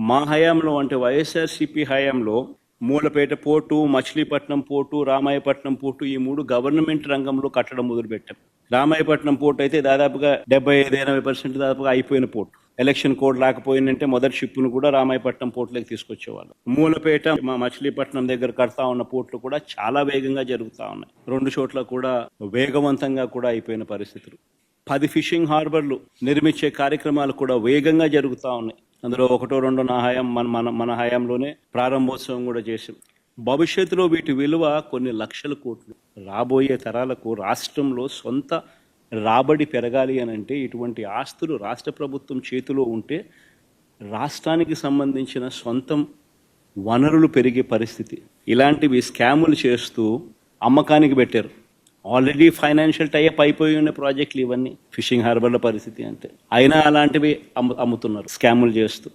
మా హయాంలో అంటే వైఎస్ఆర్సీపీ హయాంలో Mulapeta port, Machilipatnam port, Ramayapatnam port ఈ 3 గవర్నమెంట్ రంగంలో కట్టడం మొదలుపెట్టాం. రామాయపట్నం పోర్టు అయితే దాదాపుగా 75-80% దాదాపుగా అయిపోయిన పోర్టు. ఎలక్షన్ కోడ్ లేకపోయిందంటే మొదటి షిప్ను కూడా రామాయపట్నం పోర్టులోకి తీసుకొచ్చేవాళ్ళు. మూలపేట, మా మచిలీపట్నం దగ్గర కడతా ఉన్న పోర్టులు కూడా చాలా వేగంగా జరుగుతూ ఉన్నాయి. 2 చోట్ల కూడా వేగవంతంగా కూడా అయిపోయిన పరిస్థితులు. 10 ఫిషింగ్ హార్బర్లు నిర్మించే కార్యక్రమాలు కూడా వేగంగా జరుగుతూ ఉన్నాయి. అందులో 1-2 నా హయాం మన హయాంలోనే ప్రారంభోత్సవం కూడా చేసాం. భవిష్యత్తులో వీటి విలువ కొన్ని లక్షల కోట్లు. రాబోయే తరాలకు రాష్ట్రంలో సొంత రాబడి పెరగాలి అని అంటే ఇటువంటి ఆస్తులు రాష్ట్ర ప్రభుత్వం చేతిలో ఉంటే రాష్ట్రానికి సంబంధించిన సొంతం వనరులు పెరిగే పరిస్థితి. ఇలాంటివి స్కాములు చేస్తూ అమ్మకానికి పెట్టారు. ఆల్రెడీ ఫైనాన్షియల్ టైప్ అయిపోయి ఉన్న ప్రాజెక్టులు ఇవన్నీ. ఫిషింగ్ హార్బర్ల పరిస్థితి అంతే. అయినా అలాంటివి అమ్ముతున్నారు స్కాములు చేస్తూ.